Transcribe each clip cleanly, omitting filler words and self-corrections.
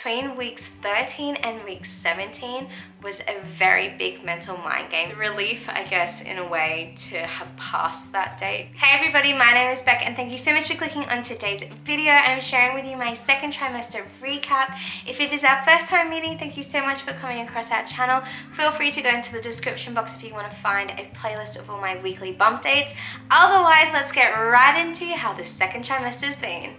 between weeks 13 and week 17 was a very big mental mind game. The relief, I guess, in a way, to have passed that date. Hey everybody, my name is Bek and thank you so much for clicking on today's video. I'm sharing with you my second trimester recap. If it is our first time meeting, thank you so much for coming across our channel. Feel free to go into the description box if you want to find a playlist of all my weekly bump dates. Otherwise, let's get right into how the second trimester's been.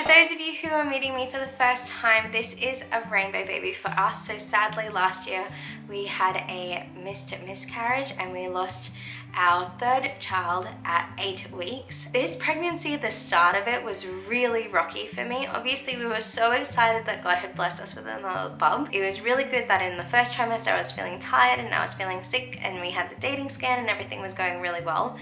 Those of you who are meeting me for the first time, this is a rainbow baby for us. So sadly last year we had a miscarriage and we lost our third child at 8 weeks. This pregnancy, the start of it was really rocky for me. Obviously we were so excited that God had blessed us with another bub. It was really good that in the first trimester I was feeling tired and I was feeling sick, and we had the dating scan and everything was going really well.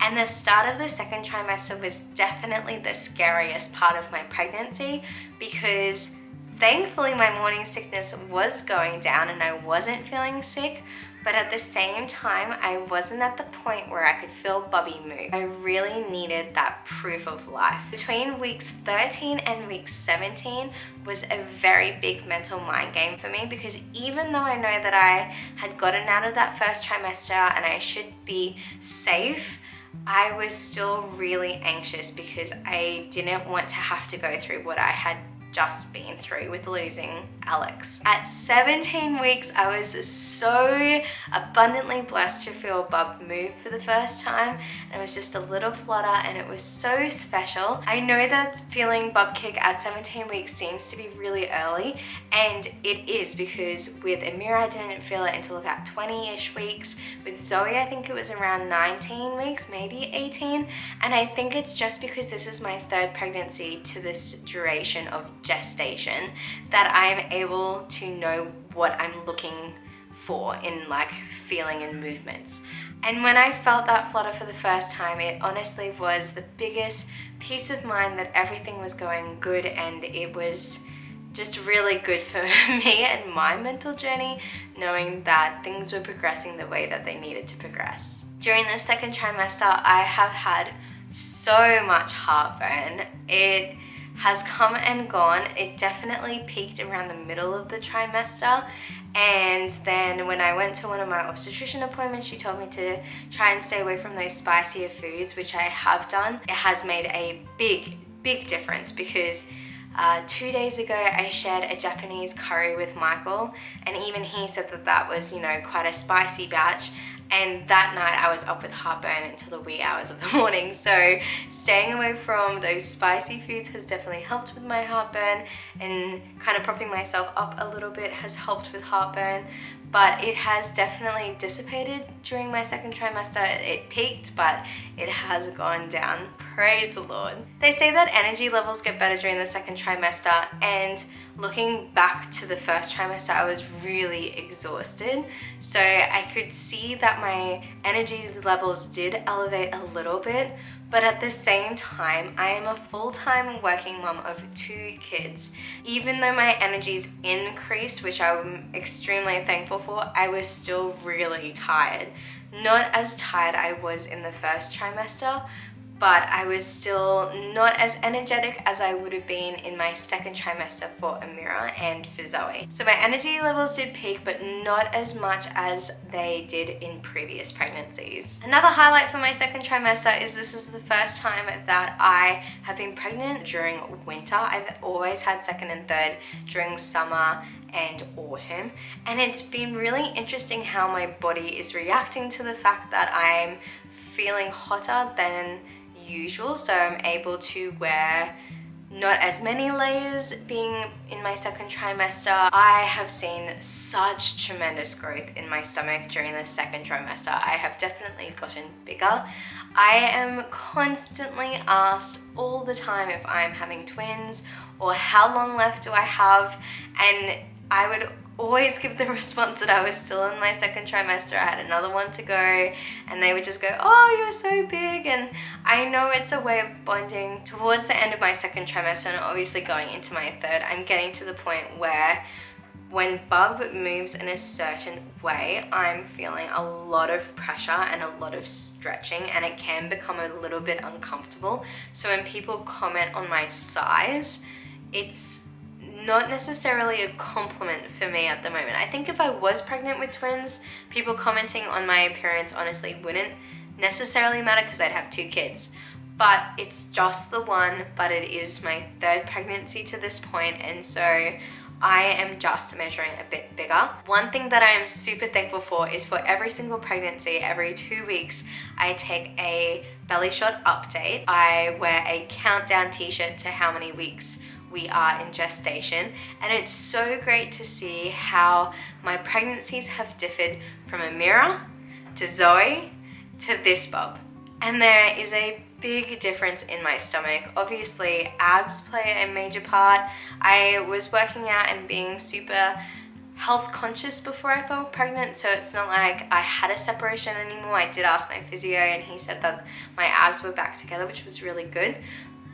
And the start of the second trimester was definitely the scariest part of my pregnancy, because thankfully my morning sickness was going down and I wasn't feeling sick, but at the same time I wasn't at the point where I could feel Bubby move. I really needed that proof of life. Between weeks 13 and week 17 was a very big mental mind game for me, because even though I know that I had gotten out of that first trimester and I should be safe, I was still really anxious because I didn't want to have to go through what I had just been through with losing Alex. At 17 weeks, I was so abundantly blessed to feel Bub move for the first time, and it was just a little flutter and it was so special. I know that feeling Bub kick at 17 weeks seems to be really early, and it is, because with Amira I didn't feel it until about 20-ish weeks. With Zoe I think it was around 19 weeks, maybe 18, and I think it's just because this is my third pregnancy to this duration of gestation that I'm able to know what I'm looking for in like feeling and movements. And when I felt that flutter for the first time, it honestly was the biggest peace of mind that everything was going good, and it was just really good for me and my mental journey, knowing that things were progressing the way that they needed to progress. During the second trimester, I have had so much heartburn. It has come and gone. It definitely peaked around the middle of the trimester, and then when I went to one of my obstetrician appointments, she told me to try and stay away from those spicier foods, which I have done. It has made a big difference, because 2 days ago I shared a Japanese curry with Michael, and even he said that that was, you know, quite a spicy batch. And that night I was up with heartburn until the wee hours of the morning. So staying away from those spicy foods has definitely helped with my heartburn, and kind of propping myself up a little bit has helped with heartburn. But it has definitely dissipated during my second trimester. It peaked, but it has gone down. Praise the Lord. They say that energy levels get better during the second trimester, and looking back to the first trimester, I was really exhausted. So I could see that my energy levels did elevate a little bit, but at the same time, I am a full-time working mom of 2 kids. Even though my energies increased, which I'm extremely thankful for, I was still really tired. Not as tired I was in the first trimester, but I was still not as energetic as I would have been in my second trimester for Amira and for Zoe. So my energy levels did peak, but not as much as they did in previous pregnancies. Another highlight for my second trimester is this is the first time that I have been pregnant during winter. I've always had second and third during summer and autumn, and it's been really interesting how my body is reacting to the fact that I'm feeling hotter than usual, so I'm able to wear not as many layers being in my second trimester. I have seen such tremendous growth in my stomach during the second trimester. I have definitely gotten bigger. I am constantly asked all the time if I'm having twins or how long left do I have, and I would always give the response that I was still in my second trimester. I had another one to go, and they would just go, oh, you're so big. And I know it's a way of bonding. Towards the end of my second trimester, and obviously going into my third, I'm getting to the point where when Bub moves in a certain way, I'm feeling a lot of pressure and a lot of stretching, and it can become a little bit uncomfortable. So when people comment on my size, it's not necessarily a compliment for me at the moment. I think if I was pregnant with twins, people commenting on my appearance honestly wouldn't necessarily matter because I'd have 2 kids. But it's just the one, but it is my third pregnancy to this point, and so I am just measuring a bit bigger. One thing that I am super thankful for is for every single pregnancy, every 2 weeks, I take a belly shot update. I wear a countdown t-shirt to how many weeks we are in gestation, and it's so great to see how my pregnancies have differed from Amira to Zoe to this Bub. And there is a big difference in my stomach. Obviously, abs play a major part. I was working out and being super health conscious before I fell pregnant, so it's not like I had a separation anymore. I did ask my physio and he said that my abs were back together, which was really good.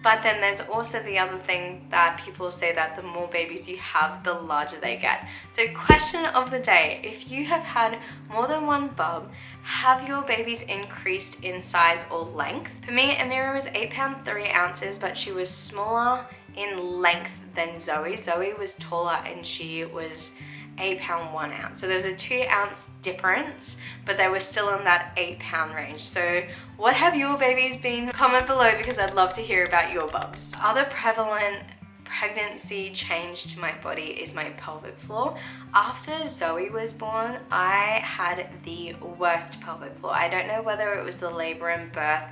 But then there's also the other thing that people say, that the more babies you have, the larger they get. So question of the day, if you have had more than one Bub, have your babies increased in size or length? For me, Amira was 8 pounds 3 ounces, but she was smaller in length than Zoe. Zoe was taller and she was 8 pounds 1 ounce. So there's a 2 ounce difference, but they were still in that 8 pound range. So what have your babies been? Comment below because I'd love to hear about your Bubs. Other prevalent pregnancy change to my body is my pelvic floor. After Zoe was born, I had the worst pelvic floor. I don't know whether it was the labor and birth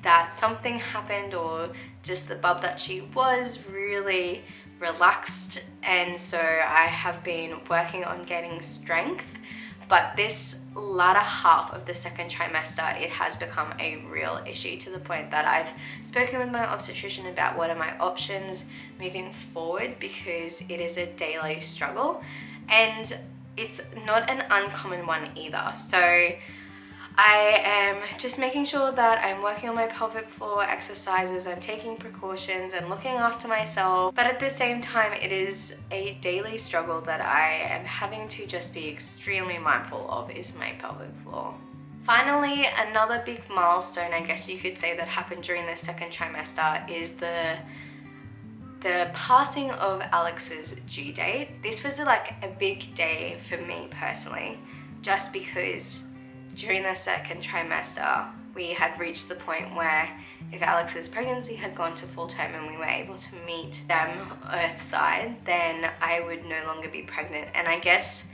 that something happened, or just the Bub that she was really relaxed, and so I have been working on getting strength. But this latter half of the second trimester, it has become a real issue, to the point that I've spoken with my obstetrician about what are my options moving forward, because it is a daily struggle and it's not an uncommon one either. So I am just making sure that I'm working on my pelvic floor exercises, I'm taking precautions and looking after myself. But at the same time, it is a daily struggle that I am having to just be extremely mindful of, is my pelvic floor. Finally, another big milestone, I guess you could say, that happened during the second trimester is the passing of Alex's due date. This was like a big day for me personally, just because during the second trimester, we had reached the point where if Alex's pregnancy had gone to full term and we were able to meet them earthside, then I would no longer be pregnant. And I guess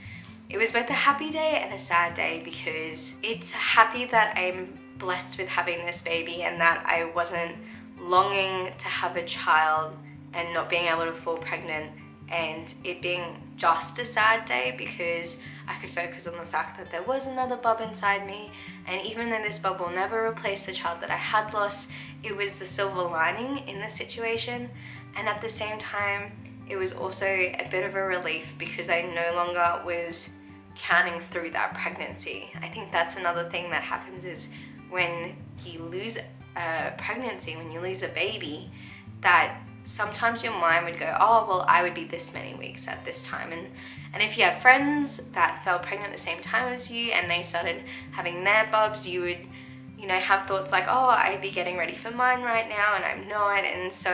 it was both a happy day and a sad day, because it's happy that I'm blessed with having this baby and that I wasn't longing to have a child and not being able to fall pregnant, and it being just a sad day because I could focus on the fact that there was another Bub inside me, and even though this Bub will never replace the child that I had lost, it was the silver lining in the situation. And at the same time, it was also a bit of a relief because I no longer was counting through that pregnancy. I think that's another thing that happens, is when you lose a pregnancy, when you lose a baby, that sometimes your mind would go, oh, well, I would be this many weeks at this time. And if you have friends that fell pregnant at the same time as you and they started having their Bubs, you would, you know, have thoughts like, oh, I'd be getting ready for mine right now and I'm not. And so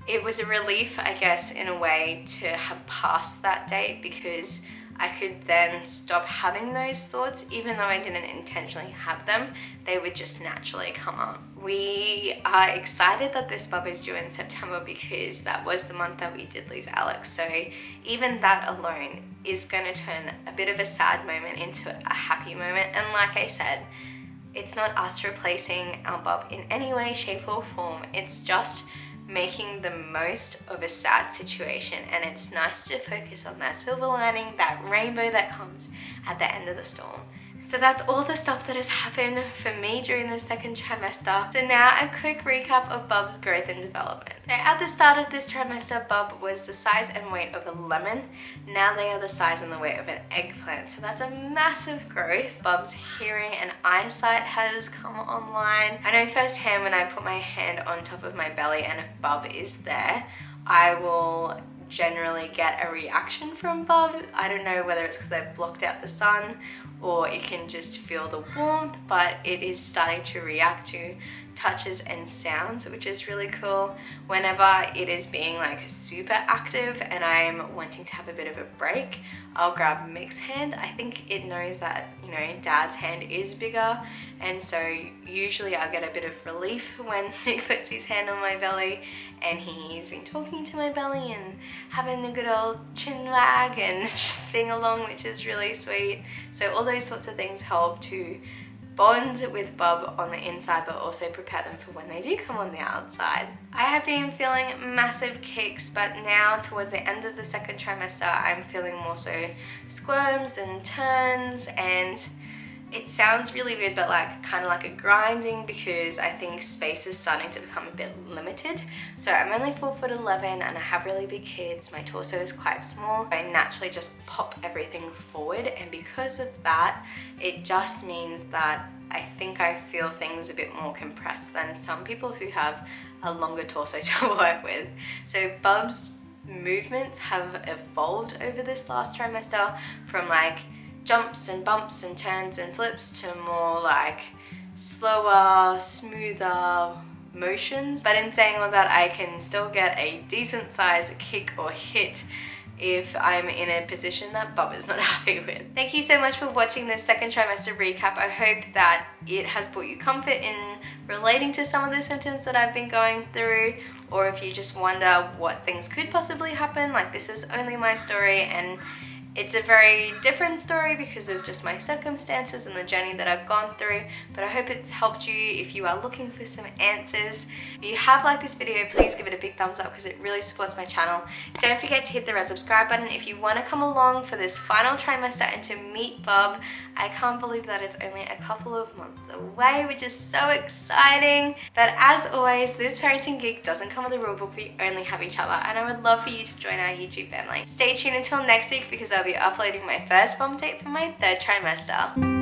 it was a relief, I guess, in a way, to have passed that date, because I could then stop having those thoughts. Even though I didn't intentionally have them, they would just naturally come up. We are excited that this Bub is due in September, because that was the month that we did lose Alex. So even that alone is going to turn a bit of a sad moment into a happy moment. And like I said, it's not us replacing our Bub in any way, shape or form. It's just making the most of a sad situation, and it's nice to focus on that silver lining, that rainbow that comes at the end of the storm. So that's all the stuff that has happened for me during the second trimester. So now a quick recap of Bub's growth and development. So at the start of this trimester, Bub was the size and weight of a lemon. Now they are the size and the weight of an eggplant. So that's a massive growth. Bub's hearing and eyesight has come online. I know firsthand when I put my hand on top of my belly and if Bub is there, I will generally get a reaction from Bub. I don't know whether it's because I've blocked out the sun or you can just feel the warmth, but it is starting to react to touches and sounds, which is really cool. Whenever it is being like super active and I'm wanting to have a bit of a break, I'll grab Mick's hand. I think it knows that, you know, Dad's hand is bigger, and so usually I get a bit of relief when Mick puts his hand on my belly and he's been talking to my belly and having a good old chin wag and just sing along, which is really sweet. So all those sorts of things help to bond with Bub on the inside, but also prepare them for when they do come on the outside. I have been feeling massive kicks, but now towards the end of the second trimester, I'm feeling more so squirms and turns, and it sounds really weird, but like kind of like a grinding, because I think space is starting to become a bit limited. So I'm only 4'11" and I have really big kids. My torso is quite small. I naturally just pop everything forward, and because of that, it just means that I think I feel things a bit more compressed than some people who have a longer torso to work with. So Bub's movements have evolved over this last trimester from like jumps and bumps and turns and flips to more like slower, smoother motions. But in saying all that, I can still get a decent size kick or hit if I'm in a position that Bub is not happy with. Thank you so much for watching this second trimester recap. I hope that it has brought you comfort in relating to some of the symptoms that I've been going through, or if you just wonder what things could possibly happen. Like, this is only my story, and it's a very different story because of just my circumstances and the journey that I've gone through, but I hope it's helped you if you are looking for some answers. If you have liked this video, please give it a big thumbs up because it really supports my channel. Don't forget to hit the red subscribe button if you want to come along for this final trimester and to meet Bub. I can't believe that it's only a couple of months away, which is so exciting. But as always, this parenting gig doesn't come with a rule book. We only have each other, and I would love for you to join our YouTube family. Stay tuned until next week because I'll be uploading my first bum tape for my third trimester.